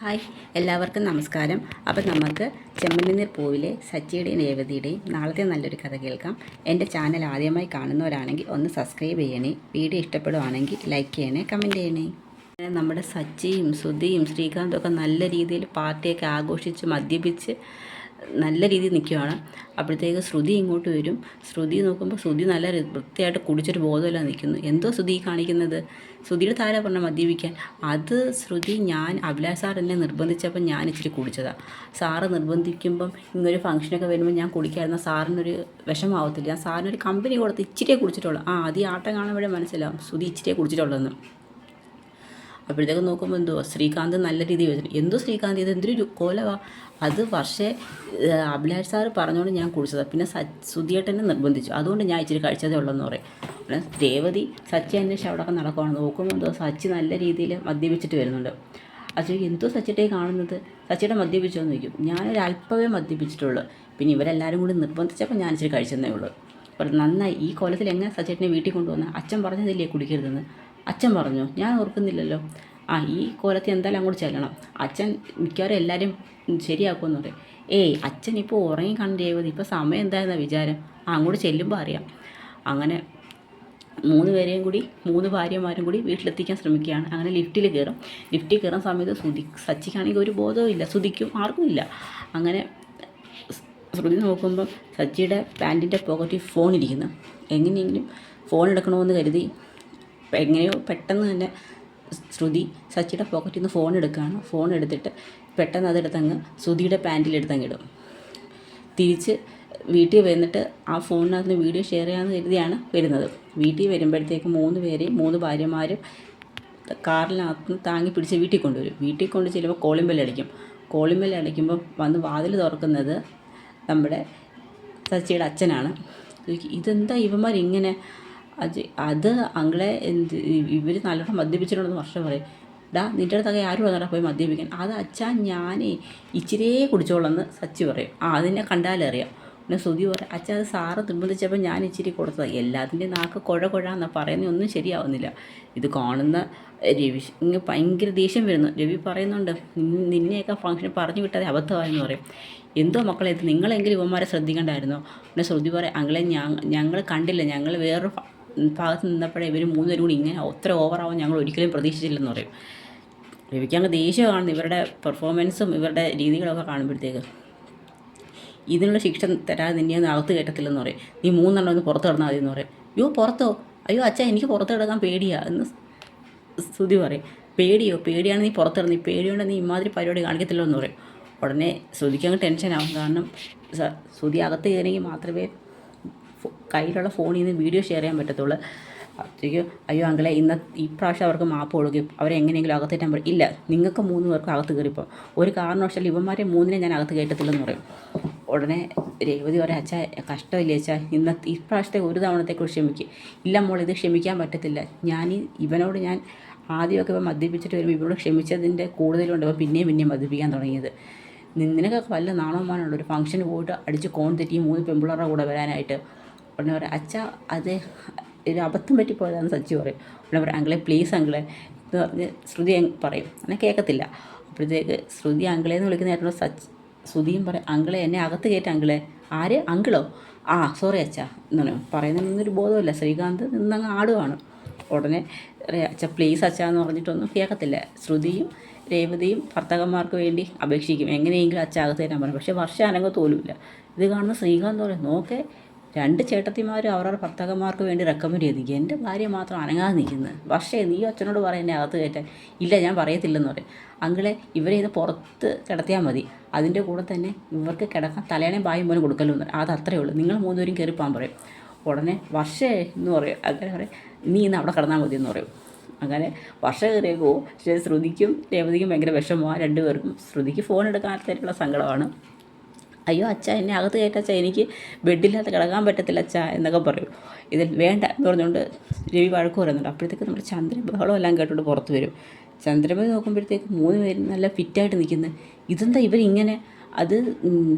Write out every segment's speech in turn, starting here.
Hi, എല്ലാവർക്കും നമസ്കാരം. അപ്പം നമുക്ക് ചെമ്മനീർ പൂവിലെ സച്ചിയുടെയും രേവതിയുടെയും നാളത്തെ നല്ലൊരു കഥ കേൾക്കാം. എൻ്റെ ചാനൽ ആദ്യമായി കാണുന്നവരാണെങ്കിൽ ഒന്ന് സബ്സ്ക്രൈബ് ചെയ്യണേ. വീഡിയോ ഇഷ്ടപ്പെടുവാണെങ്കിൽ ലൈക്ക് ചെയ്യണേ, കമൻറ്റ് ചെയ്യണേ. നമ്മുടെ സച്ചിയും ശ്രുതിയും ശ്രീകാന്തൊക്കെ നല്ല രീതിയിൽ പാർട്ടിയൊക്കെ ആഘോഷിച്ച് മദ്യപിച്ച് നല്ല രീതിയിൽ നിൽക്കുകയാണ്. അപ്പോഴത്തേക്ക് ശ്രുതി ഇങ്ങോട്ട് വരും. ശ്രുതി നോക്കുമ്പോൾ ശ്രുതി നല്ല വൃത്തിയായിട്ട് കുടിച്ചൊരു ബോധമില്ല നിൽക്കുന്നു. എന്തോ ശ്രുതി കാണിക്കുന്നത്? ശ്രുതിയുടെ താര പറഞ്ഞ മദ്യപിക്കാൻ. അത് ശ്രുതി ഞാൻ അഭിലാഷ് സാർ എന്നെ നിർബന്ധിച്ചപ്പോൾ ഞാൻ ഇച്ചിരി കുടിച്ചതാണ്. സാറ് നിർബന്ധിക്കുമ്പം ഇങ്ങനൊരു ഫംഗ്ഷനൊക്കെ വരുമ്പോൾ ഞാൻ കുടിക്കാതിരുന്ന സാറിനൊരു വിഷമാവത്തില്ല. ഞാൻ സാറിനൊരു കമ്പനി കൊടുത്ത് ഇച്ചിരിയേ കുടിച്ചിട്ടുള്ളൂ. അത് ഈ ആട്ടം കാണുമ്പോഴേ മനസ്സിലാവും ശ്രുതി ഇച്ചിരിയേ കുടിച്ചിട്ടുള്ളതെന്ന്. അപ്പോഴത്തേക്ക് നോക്കുമ്പോൾ എന്തോ ശ്രീകാന്ത് നല്ല രീതിയിൽ വെച്ചിട്ട് എന്തോ ശ്രീകാന്ത് ഇത് എന്തൊരു കോലവാ. അത് പക്ഷേ അഭിലാഷ് സാറ് പറഞ്ഞുകൊണ്ട് ഞാൻ കുടിച്ചതാണ്. പിന്നെ ശ്രുതിയേട്ടനെ നിർബന്ധിച്ചു, അതുകൊണ്ട് ഞാൻ ഇച്ചിരി കഴിച്ചതേ ഉള്ളെന്ന് പറയും. പിന്നെ രേവതി സച്ചി അന്വേഷിച്ച് അവിടെയൊക്കെ നടക്കുകയാണ്. നോക്കുമ്പോൾ എന്തോ സച്ചി നല്ല രീതിയിൽ മദ്യപിച്ചിട്ട് വരുന്നുണ്ട്. അത് എന്തോ സച്ചിട്ടേ കാണുന്നത്, സച്ചിയുടെ മദ്യപിച്ചോ എന്ന് ചോദിക്കും. ഞാനൊരു അല്പമേ മദ്യപിച്ചിട്ടുള്ളൂ, പിന്നെ ഇവരെല്ലാവരും കൂടി നിർബന്ധിച്ചപ്പോൾ ഞാൻ ഇച്ചിരി കഴിച്ചതേ ഉള്ളൂ. അപ്പോൾ നന്നായി. ഈ കോലത്തിൽ എങ്ങനെ സച്ചേട്ടനെ വീട്ടിൽ കൊണ്ടുവന്ന്? അച്ഛൻ പറഞ്ഞതില്ലേ കുടിക്കരുതെന്ന്? അച്ഛൻ പറഞ്ഞു, ഞാൻ ഓർക്കുന്നില്ലല്ലോ. ഈ കോലത്തിൽ എന്തായാലും അങ്ങോട്ട് ചെല്ലണം. അച്ഛൻ മിക്കവാറും എല്ലാവരും ശരിയാക്കുമെന്ന് പറയും. അച്ഛൻ ഇപ്പോൾ ഉറങ്ങി കണ്ട് രേവതി, ഇപ്പോൾ സമയം എന്തായിരുന്ന വിചാരം? അങ്ങോട്ട് ചെല്ലുമ്പോൾ അറിയാം. അങ്ങനെ 3 പേരെയും കൂടി 3 ഭാര്യമാരും കൂടി വീട്ടിലെത്തിക്കാൻ ശ്രമിക്കുകയാണ്. അങ്ങനെ ലിഫ്റ്റിൽ കയറുന്ന സമയത്ത് സച്ചിക്കാണെങ്കിൽ ഒരു ബോധവും ഇല്ല, ശ്രുതിക്കും ആർക്കും ഇല്ല. അങ്ങനെ ശ്രുതി നോക്കുമ്പം സച്ചിയുടെ പാൻറ്റിൻ്റെ പോക്കറ്റിൽ ഫോൺ ഇരിക്കുന്നു. എങ്ങനെയെങ്കിലും ഫോൺ എടുക്കണമെന്ന് കരുതി എങ്ങനെയോ പെട്ടെന്ന് തന്നെ ശ്രുതി സച്ചിയുടെ പോക്കറ്റിൽ നിന്ന് ഫോൺ എടുക്കുകയാണ്. ഫോൺ എടുത്തിട്ട് പെട്ടെന്ന് അതെടുത്തങ്ങ് ശ്രുതിയുടെ പാൻറ്റിലെടുത്തങ്ങിടും. തിരിച്ച് വീട്ടിൽ വന്നിട്ട് ആ ഫോണിനകത്ത് വീഡിയോ ഷെയർ ചെയ്യാമെന്ന് കരുതിയാണ് വരുന്നത്. വീട്ടിൽ വരുമ്പോഴത്തേക്ക് 3 പേരെയും 3 ഭാര്യമാരും കാറിനകത്ത് താങ്ങി പിടിച്ച് വീട്ടിൽ കൊണ്ടുവരും. വീട്ടിൽ കൊണ്ട് ചെല്ലുമ്പോൾ കോളിംഗ് ബെൽ അടിക്കുമ്പോൾ വന്ന് വാതിൽ തുറക്കുന്നത് നമ്മുടെ സച്ചിയുടെ അച്ഛനാണ്. ഇതെന്താ ഇവന്മാരിങ്ങനെ? അത് അങ്ങളെ ഇവർ നല്ലോണം മദ്യപിച്ചിട്ടുണ്ടെന്ന് വർഷം പറയും. നിൻ്റെ അടുത്തൊക്കെ ആരും വന്നിട്ട് പോയി മദ്യപിക്കാൻ? അത് അച്ഛാ ഞാനേ ഇച്ചിരിയേ കുടിച്ചോളെന്ന് സച്ചി പറയും. അതിനെ കണ്ടാലറിയാം. പിന്നെ ശ്രുതി പറയും, അച്ഛാ അത് സാറ് നിർബന്ധിച്ചപ്പോൾ ഞാൻ ഇച്ചിരി കൊടുത്തതാണ്. എല്ലാത്തിൻ്റെയും നാക്ക് കുഴാന്നാണ് പറയുന്നത്, ഒന്നും ശരിയാവുന്നില്ല. ഇത് കാണുന്ന രവി ഇങ്ങനെ ഭയങ്കര ദേഷ്യം വരുന്നു. രവി പറയുന്നുണ്ട്, നിന്നെയൊക്കെ ഫംഗ്ഷൻ പറഞ്ഞു വിട്ടത് അബദ്ധമായെന്ന് പറയും. എന്തോ മക്കളെ ഇത്, നിങ്ങളെങ്കിലും ഇവന്മാരെ ശ്രദ്ധിക്കണ്ടായിരുന്നോ? പിന്നെ ശ്രുതി പറയും, അങ്ങളെ ഞങ്ങൾ കണ്ടില്ല, ഞങ്ങൾ വേറൊരു ഭാഗത്ത് നിന്നപ്പോഴേ ഇവർ 3 പേരും കൂടി ഇങ്ങനെ ഒത്ര ഓവറാവും ഞങ്ങൾ ഒരിക്കലും പ്രതീക്ഷിച്ചില്ലെന്ന് പറയും. രവിക്ക് അങ്ങ് ദേഷ്യം കാണുന്നു ഇവരുടെ പെർഫോമൻസും ഇവരുടെ രീതികളൊക്കെ കാണുമ്പോഴത്തേക്ക്. ഇതിനുള്ള ശിക്ഷ തരാതെ നിന്നെയൊന്നും അകത്ത് കയറ്റത്തില്ലെന്ന് പറയും. നീ 3 ഒന്ന് പുറത്ത് കിടന്നാൽ മതി എന്ന് പറയും. പുറത്തോ? അച്ഛാ എനിക്ക് പുറത്ത് കിടക്കാൻ പേടിയാ എന്ന് ശ്രുതി പറയും. പേടിയാണ് നീ പുറത്ത് കിടന്ന്, പേടിയോണ്ട് നീ ഇമാതിരി പരിപാടി കാണിക്കത്തില്ലോ എന്ന് പറയും. ഉടനെ ശ്രുതിക്ക് അങ്ങ് ടെൻഷനാവും. കാരണം ശ്രുതി അകത്ത് കയറിയെങ്കിൽ മാത്രമേ കയ്യിലുള്ള ഫോണിൽ നിന്ന് വീഡിയോ ഷെയർ ചെയ്യാൻ പറ്റത്തുള്ളൂ. അയ്യോ അങ്ങളെ ഈ പ്രാവശ്യം അവർക്ക് മാപ്പ് കൊടുക്കും, അവരെങ്ങനെയെങ്കിലും അകത്തേറ്റാൻ പറയും. ഇല്ല, നിങ്ങൾക്ക് 3 പേർക്കും അകത്ത് കയറിപ്പോൾ ഒരു കാരണവശാലും ഇവന്മാരെ 3 ഞാൻ അകത്ത് കയറ്റത്തില്ലെന്ന് പറയും. ഉടനെ രേവതി പറയും, അച്ഛാ കഷ്ടമില്ലേ അച്ഛാ, ഈ പ്രാവശ്യത്തെ ഒരു തവണത്തേക്ക് ക്ഷമിക്കും. ഇല്ല മോൾ, ഇത് ക്ഷമിക്കാൻ പറ്റത്തില്ല. ഇവനോട് ഞാൻ ആദ്യമൊക്കെ ഇവൻ മദ്യപിച്ചിട്ട് വരുമ്പോൾ ഇവരോട് ക്ഷമിച്ചതിൻ്റെ കൂടുതലുണ്ട് ഇവൻ പിന്നെയും മദ്യപിക്കാൻ തുടങ്ങിയത്. നിനക്കൊക്കെ വല്ല നാണവന്മാരുണ്ട് ഒരു ഫംഗ്ഷന് പോയിട്ട് അടിച്ച് കോൺ തെറ്റി 3 പെമ്പിളറുടെ കൂടെ വരാനായിട്ട്? ഉടനെ പറയും, അച്ഛാ അത് ഒരു അബദ്ധം പറ്റിപ്പോയതാണെന്ന് സച്ചി പറയും. ഉടനെ പറയും, അങ്കിളെ പ്ലീസ് അങ്കിളെ എന്ന് പറഞ്ഞ് ശ്രുതി പറയും. അങ്ങനെ കേൾക്കത്തില്ല. അപ്പോഴത്തേക്ക് ശ്രുതി അങ്കിളേന്ന് വിളിക്കുന്നതായിട്ടുള്ള ശ്രുതിയും പറയും, അങ്കിളെ എന്നെ അകത്ത് കയറ്റ അങ്കിളെ. ആര്? അങ്കിളോ? സോറി അച്ഛാ എന്നാണ് പറയുന്നതിനൊന്നൊരു ബോധമില്ല. ശ്രീകാന്ത് നിന്നങ്ങ് ആടുവാണ്. ഉടനെ അച്ഛാ പ്ലീസ് അച്ഛാ എന്ന് പറഞ്ഞിട്ടൊന്നും കേൾക്കത്തില്ല. ശ്രുതിയും രേവതിയും ഭർത്താക്കന്മാർക്ക് വേണ്ടി അപേക്ഷിക്കും, എങ്ങനെയെങ്കിലും അച്ഛൻ അകത്ത് കയറ്റാൻ പറയും. പക്ഷേ വർഷം അനങ്ങത്തോലുമില്ല. ഇത് കാണുന്ന ശ്രീകാന്ത് പറയും, നോക്കേ 2 ചേട്ടത്തിമാരും അവരുടെ ഭർത്താക്കന്മാർക്ക് വേണ്ടി റെക്കമെൻഡ് ചെയ്തിരിക്കുക, എൻ്റെ ഭാര്യ മാത്രം അനങ്ങാതെ നിൽക്കുന്നത്. പക്ഷേ നീ അച്ഛനോട് പറയും എന്നെ അകത്ത് കയറ്റാൻ. ഇല്ല, ഞാൻ പറയത്തില്ലെന്ന് പറയും. അങ്കിളെ ഇവരെ ഇത് പുറത്ത് കിടത്തിയാൽ മതി, അതിൻ്റെ കൂടെ തന്നെ ഇവർക്ക് കിടക്കാൻ തലേണയും പായും പോലും കൊടുക്കല്ലോ എന്ന് പറയും. അത് അത്രയേ ഉള്ളൂ, നിങ്ങൾ 3 പേരും കയറിപ്പോകാൻ പറയും. ഉടനെ വർഷേ എന്ന് പറയും. അങ്ങനെ പറയും, നീ ഇന്ന് അവിടെ കിടന്നാൽ മതി എന്ന് പറയും. അങ്ങനെ വർഷ കയറിയേക്കോ. പക്ഷേ ശ്രുതിക്കും രേവതിക്കും ഭയങ്കര വിഷമമാണ് 2 പേർക്കും. ശ്രുതിക്ക് ഫോൺ എടുക്കാനായിട്ടുള്ള സങ്കടമാണ്. അയ്യോ അച്ഛാ എന്നെ അകത്ത് കയറ്റച്ചാ, എനിക്ക് ബെഡില്ലാതെ കിടക്കാൻ പറ്റത്തില്ല അച്ഛാ എന്നൊക്കെ പറയും. ഇതിൽ വേണ്ട എന്ന് പറഞ്ഞുകൊണ്ട് രവി വഴക്ക് പറയുന്നുണ്ട്. അപ്പോഴത്തേക്ക് നമ്മുടെ ചന്ദ്രൻ ബഹളം എല്ലാം കേട്ടുകൊണ്ട് പുറത്ത് വരും. ചന്ദ്രമതി നോക്കുമ്പോഴത്തേക്ക് 3 പേരും നല്ല ഫിറ്റായിട്ട് നിൽക്കുന്നത്. ഇതെന്താ ഇവരിങ്ങനെ? അത്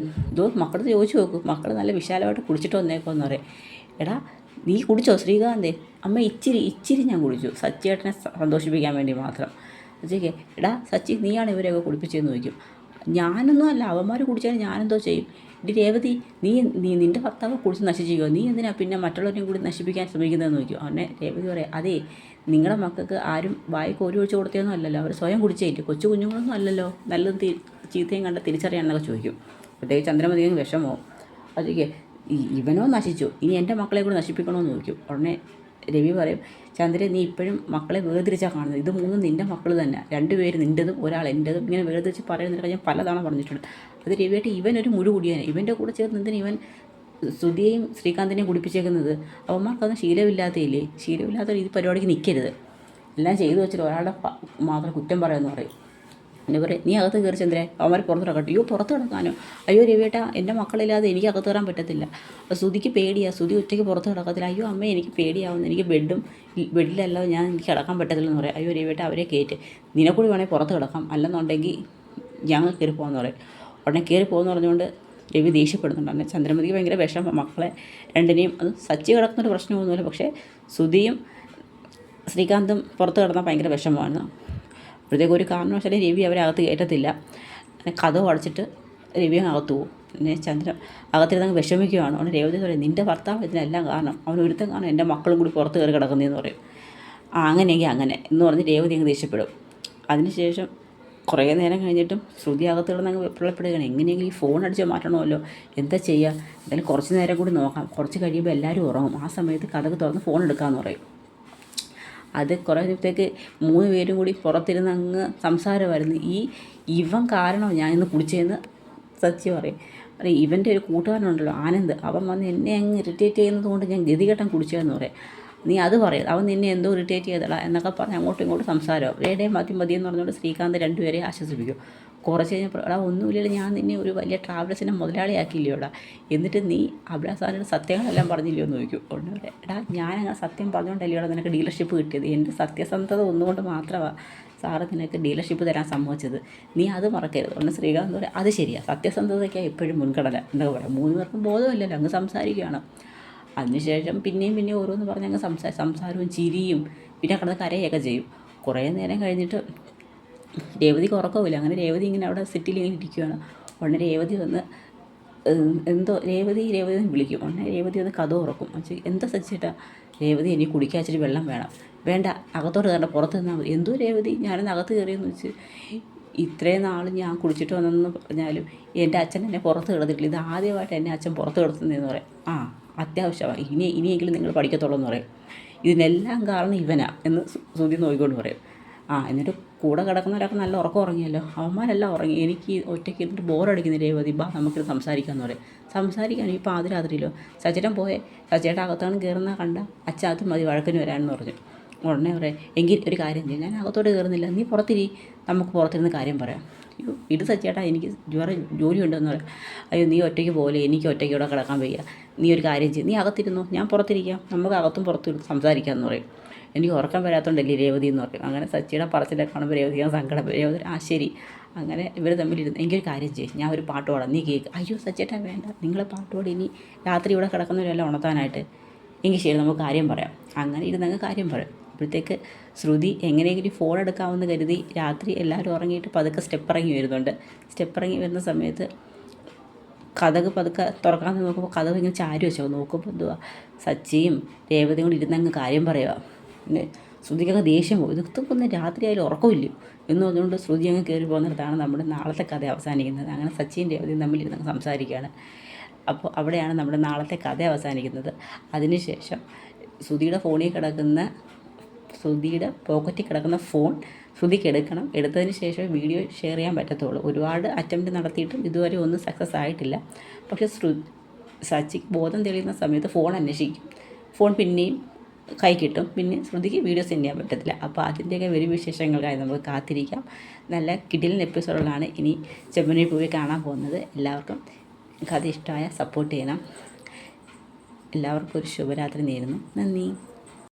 മക്കളടുത്ത് ചോദിച്ചു നോക്കും. മക്കൾ നല്ല വിശാലമായിട്ട് കുടിച്ചിട്ട് വന്നേക്കുമെന്ന് പറയും. എടാ നീ കുടിച്ചോ ശ്രീകാന്തേ? അമ്മ ഇച്ചിരി ഞാൻ കുടിച്ചു, സച്ചിയേട്ടനെ സന്തോഷിപ്പിക്കാൻ വേണ്ടി മാത്രം. അച്ഛയ്ക്ക് എടാ സച്ചി നീയാണ് ഇവരെയൊക്കെ കുടിപ്പിച്ചതെന്ന് ചോദിക്കും. ഞാനൊന്നും അല്ല, അവന്മാർ കുടിച്ചാൽ ഞാനെന്തോ ചെയ്യും. ഇടി രേവതി, നിൻ്റെ ഭർത്താവ് കുടിച്ച് നശിച്ചിരിക്കുമോ, നീ എന്തിനാ പിന്നെ മറ്റുള്ളവരെയും കൂടി നശിപ്പിക്കാൻ ശ്രമിക്കുന്നതെന്ന് ചോദിക്കും. അവനെ രേവതി പറയാം, അതേ നിങ്ങളുടെ മക്കൾക്ക് ആരും വായി കോരി ഒഴിച്ച് കൊടുത്തതൊന്നും അല്ലല്ലോ, അവർ സ്വയം കുടിച്ചേറ്റ്, കൊച്ചു കുഞ്ഞുങ്ങളൊന്നും അല്ലല്ലോ, നല്ലതും ചീത്തയും കണ്ട് തിരിച്ചറിയാമെന്നൊക്കെ ചോദിക്കും. അപ്പോഴത്തേക്ക് ചന്ദ്രമതിയും വിഷമോ. അതൊക്കെ ഇവനോ നശിച്ചു, ഇനി എൻ്റെ മക്കളെ കൂടി നശിപ്പിക്കണമെന്ന് ചോദിക്കും. ഉടനെ രവി പറയും, ചന്ദ്രൻ നീ ഇപ്പോഴും മക്കളെ വേർതിരിച്ചാണ് കാണുന്നത്, ഇത് മൂന്നും നിൻ്റെ മക്കൾ തന്നെ, 2 പേര് നിൻ്റെതും ഒരാൾ എൻ്റെതും, ഇങ്ങനെ വേർതിരിച്ച് പറയുന്നതിനൊക്കെ ഞാൻ പലതവണ പറഞ്ഞിട്ടുണ്ട്. അത് രവിയായിട്ട് ഇവനൊരു മുഴു കുടിയാണ്, ഇവൻ്റെ കൂടെ ചേർന്ന് എന്തിന് ഇവൻ ശ്രുതിയെയും ശ്രീകാന്തിനെയും കുടിപ്പിച്ചേക്കുന്നത്. അവന്മാർക്കൊന്നും ശീലമില്ലാത്തയില്ലേ, ശീലമില്ലാത്ത ഈ പരിപാടിക്ക് നിൽക്കരുത്, എല്ലാം ചെയ്തു വെച്ചിട്ട് ഒരാളുടെ മാത്രം കുറ്റം പറയുമെന്ന് പറയും. എന്നെ പറയും, നീ അകത്ത് കയറി ചന്ദ്രേ, അവന്മാർ പുറത്ത് കിടക്കട്ടെ. അയ്യോ പുറത്ത് കിടക്കാനോ, അയ്യോ രവിയേട്ടാ എൻ്റെ മക്കളില്ലാതെ എനിക്ക് അകത്ത് കയറാൻ പറ്റത്തില്ല. ശ്രുതിക്ക് പേടിയാണ്, ശ്രുതി ഒറ്റയ്ക്ക് പുറത്ത് കിടക്കത്തില്ല. അയ്യോ അമ്മ എനിക്ക് പേടിയാവുന്നു, എനിക്ക് ബെഡിലല്ലോ എനിക്ക് കിടക്കാൻ പറ്റത്തില്ലെന്ന് പറയും. അയ്യോ രവിയേട്ടാ അവരെ കയറ്റ്, നിനക്കൂടി വേണമെങ്കിൽ പുറത്ത് കിടക്കാം, അല്ലെന്നുണ്ടെങ്കിൽ ഞങ്ങൾ കയറി പോകാമെന്ന് പറയും. ഉടനെ കയറി പോകുമെന്ന് പറഞ്ഞുകൊണ്ട് രവി ദേഷ്യപ്പെടുന്നുണ്ട്. അങ്ങനെ ചന്ദ്രമതിക്ക് ഭയങ്കര വിഷമം, മക്കളെ രണ്ടിനെയും. അത് സച്ചി കിടക്കുന്നൊരു പ്രശ്നമൊന്നുമില്ല, പക്ഷേ ശ്രുതിയും ശ്രീകാന്തും പുറത്ത് കിടന്നാൽ ഭയങ്കര വിഷമമാണ്. അപ്പോഴത്തേക്ക് ഒരു കാരണവശാലും രവി അവരെ അകത്ത് കയറ്റത്തില്ല. കഥ അടച്ചിട്ട് രവി അകത്ത് പോകും. പിന്നെ ചന്ദ്രൻ അകത്തിരുന്നങ്ങ് വിഷമിക്കുകയാണ്. അവന് രേവതി പറയും, നിൻ്റെ ഭർത്താവ് ഇതിനെല്ലാം കാരണം, അവൻ ഒരുത്തം കാരണം എൻ്റെ മക്കളും കൂടി പുറത്ത് കയറി കിടക്കുന്നതെന്ന് പറയും. അങ്ങനെയെങ്കിൽ അങ്ങനെ എന്ന് പറഞ്ഞ് രേവതി അങ്ങ് ദേഷ്യപ്പെടും. അതിനുശേഷം കുറേ നേരം കഴിഞ്ഞിട്ടും ശ്രുതി അകത്ത് കിടന്നങ്ങ് വെപ്രളപ്പെടുകയാണ്. എങ്ങനെയെങ്കിലും ഈ ഫോൺ അടിച്ച് മാറ്റണമല്ലോ, എന്താ ചെയ്യുക, എന്തായാലും കുറച്ച് നേരം കൂടി നോക്കാം, കുറച്ച് കഴിയുമ്പോൾ എല്ലാവരും ഉറങ്ങും, ആ സമയത്ത് കഥക് തുറന്ന് ഫോൺ എടുക്കാമെന്ന് പറയും. അത് കുറേ നേരത്തേക്ക് 3 പേരും കൂടി പുറത്തിരുന്ന് അങ്ങ് സംസാരമായിരുന്നു. ഇവൻ കാരണം ഞാൻ ഇന്ന് കുടിച്ചതെന്ന് സച്ചി പറയും. ഇവൻ്റെ ഒരു കൂട്ടുകാരനുണ്ടല്ലോ ആനന്ദ്, അവൻ വന്ന് എന്നെ അങ്ങ് ഇറിറ്റേറ്റ് ചെയ്യുന്നത് കൊണ്ട് ഞാൻ ഗതികെട്ടം കുടിച്ചതെന്ന് പറയും. നീ അത് പറയും, അവൻ നിന്നെ എന്തോ ഇറിറ്റേറ്റ് ചെയ്തടാ എന്നൊക്കെ പറഞ്ഞ് അങ്ങോട്ടും ഇങ്ങോട്ടും സംസാരം. മതിയെന്ന് പറഞ്ഞുകൊണ്ട് ശ്രീകാന്ത് 2 പേരെ ആശ്വസിപ്പിക്കും. കുറച്ച് കഴിഞ്ഞപ്പോൾ എടാ ഒന്നുമില്ലല്ലോ, ഞാൻ നിന്നെ ഒരു വലിയ ട്രാവൽസിനെ മുതലാളിയാക്കിയില്ലയോടാ, എന്നിട്ട് നീ അഭിലാസാറിൻ്റെ സത്യങ്ങളെല്ലാം പറഞ്ഞില്ലയോ എന്ന് ചോദിക്കും. ഉടനെ എടാ ഞാനങ്ങനെ സത്യം പറഞ്ഞുകൊണ്ടല്ലയോടാ നിനക്ക് ഡീലർഷിപ്പ് കിട്ടിയത്, എൻ്റെ സത്യസന്ധത ഒന്നുകൊണ്ട് മാത്രമാണ് സാറ് നിനക്ക് ഡീലർഷിപ്പ് തരാൻ സമ്മതിച്ചത്, നീ അത് മറക്കരുത്. ഒന്ന് ശ്രീകാന്ത് പറയാം, അത് ശരിയാണ്, സത്യസന്ധതയ്ക്കാണ് എപ്പോഴും മുൻഗണന എന്നൊക്കെ പറയാം. 3 പേർക്കും ബോധമില്ലല്ലോ, അങ്ങ് സംസാരിക്കുകയാണ്. അതിനുശേഷം പിന്നെയും ഓരോന്ന് പറഞ്ഞ് അങ്ങ് സംസാരവും ചിരിയും പിന്നെ കിടന്ന് കരയൊക്കെ ചെയ്യും. കുറേ നേരം കഴിഞ്ഞിട്ട് രേവതിക്ക് ഉറക്കമില്ല. അങ്ങനെ രേവതി ഇങ്ങനെ അവിടെ സിറ്റിയിൽ ഇങ്ങനെ ഇരിക്കുകയാണ്. ഉടനെ രേവതി വന്ന് എന്തോ രേവതി വിളിക്കും. ഉടനെ രേവതി വന്ന് കഥ ഉറക്കും. എന്താ സച്ചിട്ടാ? രേവതി എനിക്ക് കുടിക്കാൻ വെച്ചിട്ട് വെള്ളം വേണം. വേണ്ട, അകത്തോട്ട് കയറണ്ട, പുറത്ത് നിന്നാൽ മതി. എന്തോ രേവതി, ഞാനൊന്ന് അകത്ത് കയറിയെന്ന് വെച്ച് ഇത്രയും നാൾ ഞാൻ കുടിച്ചിട്ട് വന്നെന്ന് പറഞ്ഞാലും എൻ്റെ അച്ഛൻ എന്നെ പുറത്ത് കിടത്തിട്ടില്ല, ഇത് ആദ്യമായിട്ട് എന്നെ അച്ഛൻ പുറത്ത് കിടത്തുന്നതെന്ന് പറയും. അത്യാവശ്യമാണ്, ഇനിയെങ്കിലും നിങ്ങൾ പഠിക്കത്തുള്ളൂ എന്ന് പറയും. ഇതിനെല്ലാം കാരണം ഇവനാ എന്ന് ശ്രുതി നോക്കിക്കൊണ്ട് പറയും. എന്നിട്ട് കൂടെ കിടക്കുന്നവരൊക്കെ നല്ല ഉറക്കം ഉറങ്ങിയല്ലോ, അവന്മാരെല്ലാം ഉറങ്ങി, എനിക്ക് ഒറ്റയ്ക്ക് ഇരുന്നിട്ട് ബോറടിക്കുന്ന രേവതി, നമുക്കിത് സംസാരിക്കാമെന്ന് പറയും. സംസാരിക്കാൻ ഈ പാതിരാത്രിയിലോ സച്ചേട്ടൻ പോയേ, സച്ചേട്ടൻ അകത്താണ് കയറുന്ന കണ്ട അച്ഛൻ അത് മതി വഴക്കിന് വരാമെന്ന് പറഞ്ഞു. ഉടനെ പറയാം, എങ്കിൽ ഒരു കാര്യം ചെയ്യും, ഞാൻ അകത്തോട്ട് കയറുന്നില്ല, നീ പുറത്തിരി, നമുക്ക് പുറത്തിരുന്ന് കാര്യം പറയാം. ഇത് സച്ചേട്ടാ എനിക്ക് വേറെ ജോലിയുണ്ടെന്ന് പറയാം. അയ്യോ നീ ഒറ്റയ്ക്ക് പോലെ, എനിക്ക് ഒറ്റയ്ക്ക് ഇവിടെ കിടക്കാൻ വയ്യ, നീ ഒരു കാര്യം ചെയ്യും, നീ അകത്തിരുന്നു, ഞാൻ പുറത്തിരിക്കാം, നമുക്ക് അകത്തും പുറത്തും സംസാരിക്കാമെന്ന് പറയും. എനിക്ക് ഉറക്കം വരാത്തോണ്ടല്ലേ രേവതി എന്ന് പറയും. അങ്ങനെ സച്ചിയുടെ പറച്ചിലൊക്കെ കാണുമ്പോൾ രേവതിക്കാൻ സങ്കടം. രേവതി ശരി. അങ്ങനെ ഇവർ തമ്മിലിരുന്ന് എനിക്കൊരു കാര്യം ചെയ്യും, ഞാൻ ഒരു പാട്ട് പാടാം, നീ കേൾക്ക്. അയ്യോ സച്ചേട്ടാ വേണ്ട, നിങ്ങളെ പാട്ട് പാടി ഇനി രാത്രി ഇവിടെ കിടക്കുന്നവരെല്ലാം ഉണർത്താനായിട്ട്, എങ്കിൽ ശരി നമുക്ക് കാര്യം പറയാം. അങ്ങനെ ഇരുന്നങ്ങ് കാര്യം പറയും. അപ്പോഴത്തേക്ക് ശ്രുതി എങ്ങനെയെങ്കിലും ഫോൺ എടുക്കാമെന്ന് കരുതി രാത്രി എല്ലാവരും ഉറങ്ങിയിട്ട് പതുക്കെ സ്റ്റെപ്പ് ഇറങ്ങി വരുന്നുണ്ട്. സ്റ്റെപ്പ് ഇറങ്ങി വരുന്ന സമയത്ത് കഥക് പതുക്കെ തുറക്കാൻ നോക്കുമ്പോൾ കഥക് ഇങ്ങനെ ചാരി വെച്ചോ, നോക്കുമ്പോൾ എന്തുവാ സച്ചിയും രേവതിയും കൂടി ഇരുന്നങ്ങ് കാര്യം പറയുക. പിന്നെ ശ്രുതിക്കൊക്കെ ദേഷ്യം പോകും, ഇതൊക്കെ ഒന്ന് രാത്രി ആയാലും ഉറക്കമില്ലയോ എന്ന് പറഞ്ഞുകൊണ്ട് ശ്രുതി അങ്ങ് കയറി പോകുന്നിടത്താണ് നമ്മുടെ നാളത്തെ കഥ അവസാനിക്കുന്നത്. അങ്ങനെ സച്ചിയും രേവതിയും തമ്മിലിരുന്ന് സംസാരിക്കുകയാണ്. അപ്പോൾ അവിടെയാണ് നമ്മുടെ നാളത്തെ കഥ അവസാനിക്കുന്നത്. അതിനുശേഷം ശ്രുതിയുടെ പോക്കറ്റിൽ കിടക്കുന്ന ഫോൺ ശ്രുതിക്ക് എടുക്കണം. എടുത്തതിന് ശേഷം വീഡിയോ ഷെയർ ചെയ്യാൻ പറ്റത്തുള്ളൂ. ഒരുപാട് അറ്റംപ്റ്റ് നടത്തിയിട്ടും ഇതുവരെ ഒന്നും സക്സസ് ആയിട്ടില്ല. പക്ഷേ സച്ചിക്ക് ബോധം തെളിയുന്ന സമയത്ത് ഫോൺ അന്വേഷിക്കും. ഫോൺ പിന്നെയും കൈ കിട്ടും. പിന്നെ ശ്രുതിക്ക് വീഡിയോ സെൻഡ് ചെയ്യാൻ പറ്റത്തില്ല. അപ്പോൾ അതിൻ്റെയൊക്കെ വരും വിശേഷങ്ങൾക്കായി നമുക്ക് കാത്തിരിക്കാം. നല്ല കിടിലൻ എപ്പിസോഡുകളാണ് ഇനി ചെമ്പനീർ പൂവിൽ കാണാൻ പോകുന്നത്. എല്ലാവർക്കും കഥ ഇഷ്ടമായ സപ്പോർട്ട് ചെയ്യണം. എല്ലാവർക്കും ഒരു ശുഭരാത്രി നേരുന്നു. നന്ദി.